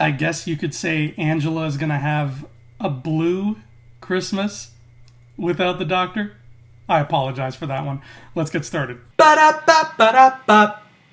I guess you could say Angela is going to have a blue Christmas without the Doctor. I apologize for that one. Let's get started.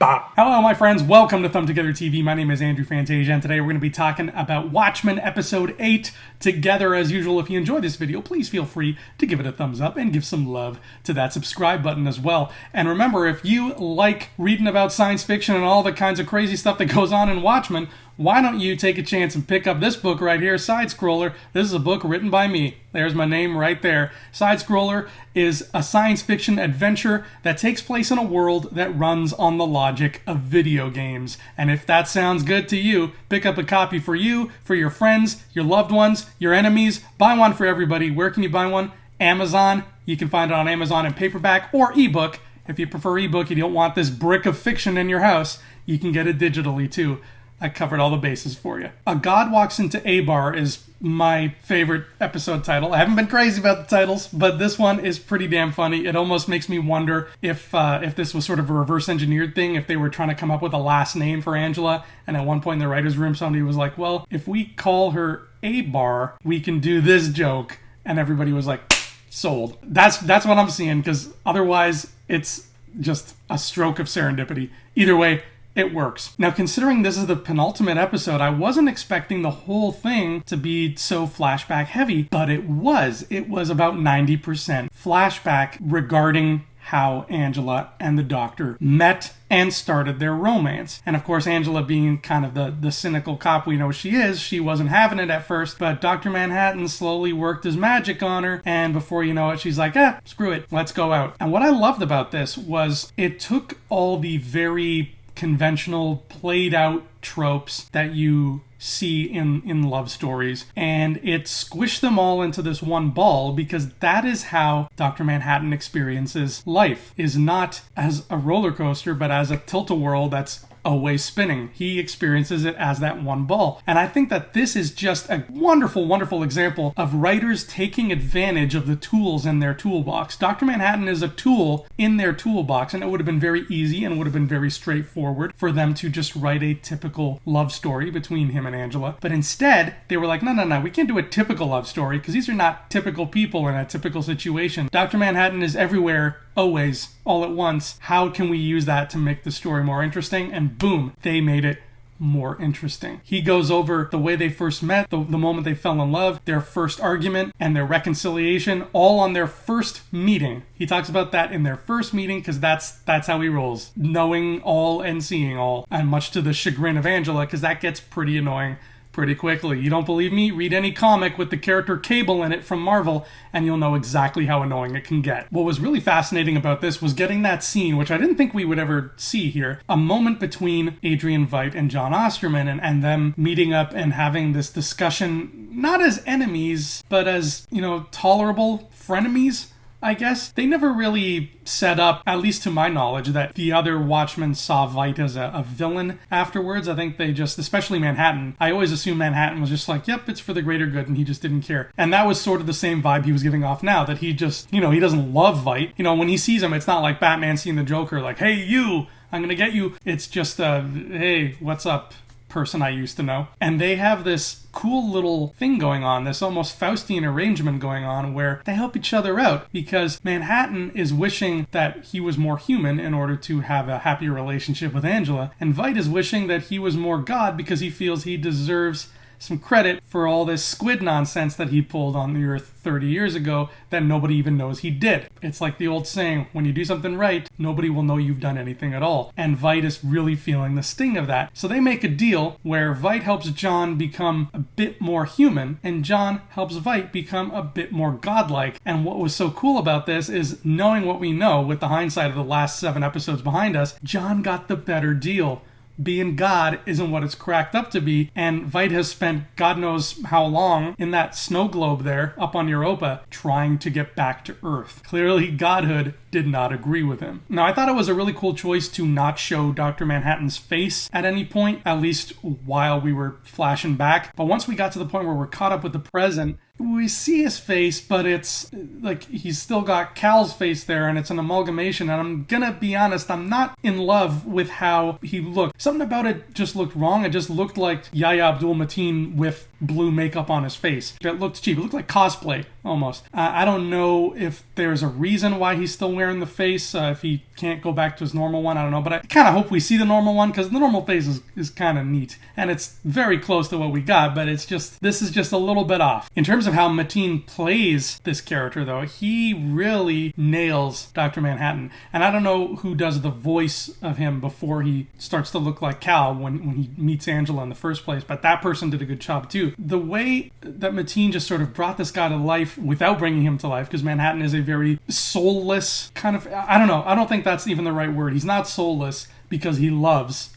Hello, my friends. Welcome to Thumb Together TV. My name is Andrew Fantasia, and today we're going to be talking about Watchmen Episode 8 together. As usual, if you enjoy this video, please feel free to give it a thumbs up and give some love to that subscribe button as well. And remember, if you like reading about science fiction and all the kinds of crazy stuff that goes on in Watchmen, why don't you take a chance and pick up this book right here, Side Scroller. This is a book written by me. There's my name right there. Side Scroller is a science fiction adventure that takes place in a world that runs on the logic of video games. And if that sounds good to you, pick up a copy for you, for your friends, your loved ones, your enemies. Buy one for everybody. Where can you buy one? Amazon. You can find it on Amazon in paperback or ebook. If you prefer ebook, you don't want this brick of fiction in your house, you can get it digitally too. I covered all the bases for you. A God Walks into Abar is my favorite episode title. I haven't been crazy about the titles, but this one is pretty damn funny. It almost makes me wonder if this was sort of a reverse engineered thing, if they were trying to come up with a last name for Angela, and at one point in the writer's room somebody was like, well, if we call her Abar, we can do this joke. And everybody was like, sold. That's what I'm seeing, because otherwise it's just a stroke of serendipity. Either way, it works. Now, considering this is the penultimate episode, I wasn't expecting the whole thing to be so flashback heavy, but it was. It was about 90% flashback regarding how Angela and the Doctor met and started their romance. And of course, Angela being kind of the cynical cop we know she is, she wasn't having it at first, but Dr. Manhattan slowly worked his magic on her, and before you know it, she's like, screw it, let's go out. And what I loved about this was it took all the very conventional, played out tropes that you see in love stories, and it squished them all into this one ball, because that is how Dr. Manhattan experiences life, is not as a roller coaster, but as a tilt-a-whirl that's always spinning. He experiences it as that one ball. And I think that this is just a wonderful, wonderful example of writers taking advantage of the tools in their toolbox. Dr. Manhattan is a tool in their toolbox, and it would have been very easy and would have been very straightforward for them to just write a typical love story between him and Angela. But instead, they were like, no, we can't do a typical love story, because these are not typical people in a typical situation. Dr. Manhattan is everywhere, always, all at once. How can we use that to make the story more interesting? And boom, they made it more interesting. He goes over the way they first met, the moment they fell in love, their first argument, and their reconciliation, all on their first meeting. He talks about that in their first meeting, because that's how he rolls. Knowing all and seeing all, and much to the chagrin of Angela, because that gets pretty annoying pretty quickly. You don't believe me? Read any comic with the character Cable in it from Marvel, and you'll know exactly how annoying it can get. What was really fascinating about this was getting that scene, which I didn't think we would ever see here, a moment between Adrian Veidt and John Osterman, and them meeting up and having this discussion, not as enemies, but as, tolerable frenemies, I guess. They never really set up, at least to my knowledge, that the other Watchmen saw Veidt as a villain afterwards. I think they just, especially Manhattan, I always assumed Manhattan was just like, yep, it's for the greater good, and he just didn't care. And that was sort of the same vibe he was giving off now, that he just, he doesn't love Veidt. When he sees him, it's not like Batman seeing the Joker, like, hey, you, I'm gonna get you. It's just hey, what's up, person I used to know. And they have this cool little thing going on, this almost Faustian arrangement going on, where they help each other out, because Manhattan is wishing that he was more human in order to have a happier relationship with Angela, and Veidt is wishing that he was more God, because he feels he deserves some credit for all this squid nonsense that he pulled on the Earth 30 years ago that nobody even knows he did. It's like the old saying, when you do something right, nobody will know you've done anything at all. And Veidt is really feeling the sting of that. So they make a deal where Veidt helps John become a bit more human, and John helps Veidt become a bit more godlike. And what was so cool about this is, knowing what we know with the hindsight of the last 7 episodes behind us, John got the better deal. Being God isn't what it's cracked up to be, and Veidt has spent God knows how long in that snow globe there up on Europa trying to get back to Earth. Clearly, godhood did not agree with him. Now, I thought it was a really cool choice to not show Dr. Manhattan's face at any point, at least while we were flashing back. But once we got to the point where we're caught up with the present, we see his face, but it's like he's still got Cal's face there, and it's an amalgamation. And I'm gonna be honest, I'm not in love with how he looked. Something about it just looked wrong. It just looked like Yahya Abdul-Mateen with blue makeup on his face. It looked cheap. It looked like cosplay, almost. I don't know if there's a reason why he's still wearing the face, if he can't go back to his normal one. I don't know, but I kind of hope we see the normal one, because the normal face is kind of neat. And it's very close to what we got, but this is just a little bit off. In terms of how Mateen plays this character, though, he really nails Dr. Manhattan. And I don't know who does the voice of him before he starts to look like Cal when he meets Angela in the first place, but that person did a good job too. The way that Mateen just sort of brought this guy to life without bringing him to life, because Manhattan is a very soulless kind of, I don't know, I don't think that's even the right word. He's not soulless because he loves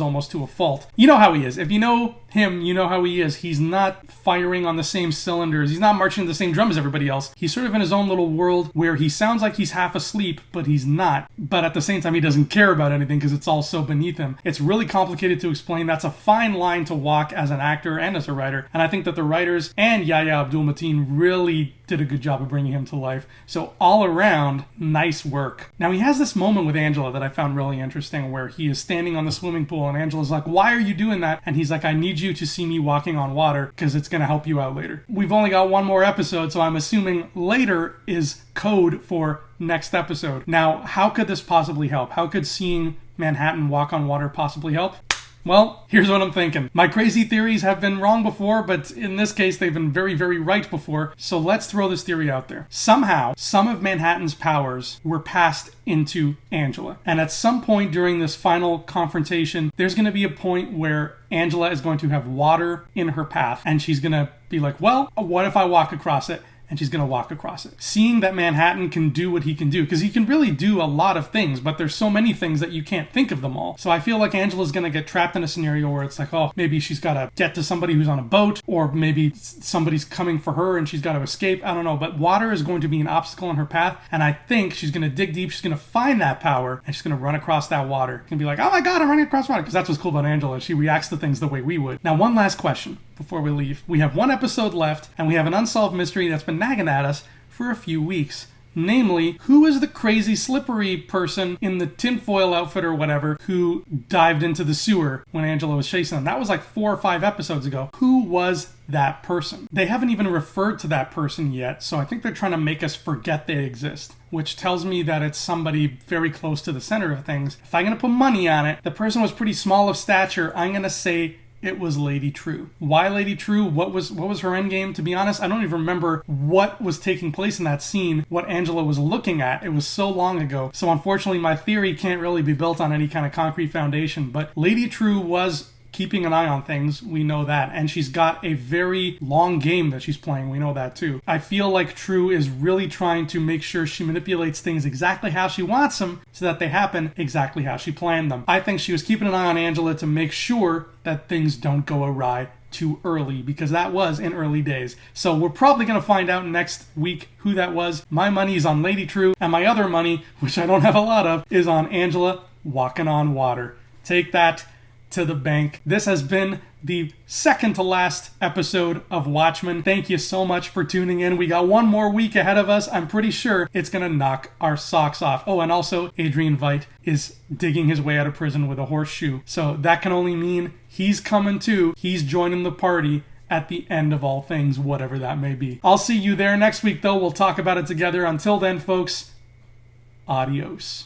almost to a fault. You know how he is. If you know him, you know how he is. He's not firing on the same cylinders. He's not marching to the same drum as everybody else. He's sort of in his own little world where he sounds like he's half asleep, but he's not. But at the same time, he doesn't care about anything because it's all so beneath him. It's really complicated to explain. That's a fine line to walk as an actor and as a writer. And I think that the writers and Yahya Abdul-Mateen really did a good job of bringing him to life. So all around, nice work. Now, he has this moment with Angela that I found really interesting where he is standing on the swimming pool and Angela's like, "Why are you doing that?" And he's like, "I need you to see me walking on water because it's going to help you out later." We've only got one more episode, so I'm assuming later is code for next episode. Now, how could this possibly help? How could seeing Manhattan walk on water possibly help? Well, here's what I'm thinking. My crazy theories have been wrong before, but in this case, they've been very, very right before. So let's throw this theory out there. Somehow, some of Manhattan's powers were passed into Angela. And at some point during this final confrontation, there's going to be a point where Angela is going to have water in her path. And she's going to be like, well, what if I walk across it? And she's going to walk across it. Seeing that Manhattan can do what he can do, because he can really do a lot of things, but there's so many things that you can't think of them all. So I feel like Angela's going to get trapped in a scenario where it's like, oh, maybe she's got to get to somebody who's on a boat, or maybe somebody's coming for her and she's got to escape. I don't know, but water is going to be an obstacle in her path, and I think she's going to dig deep, she's going to find that power, and she's going to run across that water. She's going to be like, oh my God, I'm running across water, because that's what's cool about Angela. She reacts to things the way we would. Now, one last question before we leave. We have one episode left, and we have an unsolved mystery that's been nagging at us for a few weeks. Namely, who is the crazy slippery person in the tinfoil outfit or whatever who dived into the sewer when Angela was chasing them? That was like 4 or 5 episodes ago. Who was that person? They haven't even referred to that person yet, so I think they're trying to make us forget they exist, which tells me that it's somebody very close to the center of things. If I'm going to put money on it, the person was pretty small of stature. I'm going to say it was Lady True. Why Lady True? What was her endgame? To be honest, I don't even remember what was taking place in that scene, what Angela was looking at. It was so long ago. So unfortunately, my theory can't really be built on any kind of concrete foundation. But Lady True was keeping an eye on things, we know that. And she's got a very long game that she's playing, we know that too. I feel like True is really trying to make sure she manipulates things exactly how she wants them so that they happen exactly how she planned them. I think she was keeping an eye on Angela to make sure that things don't go awry too early, because that was in early days. So we're probably going to find out next week who that was. My money is on Lady True, and my other money, which I don't have a lot of, is on Angela walking on water. Take that to the bank. This has been the second to last episode of Watchmen. Thank you so much for tuning in. We got one more week ahead of us. I'm pretty sure it's going to knock our socks off. Oh, and also Adrian Veidt is digging his way out of prison with a horseshoe. So that can only mean he's coming too. He's joining the party at the end of all things, whatever that may be. I'll see you there next week, though. We'll talk about it together. Until then, folks, adios.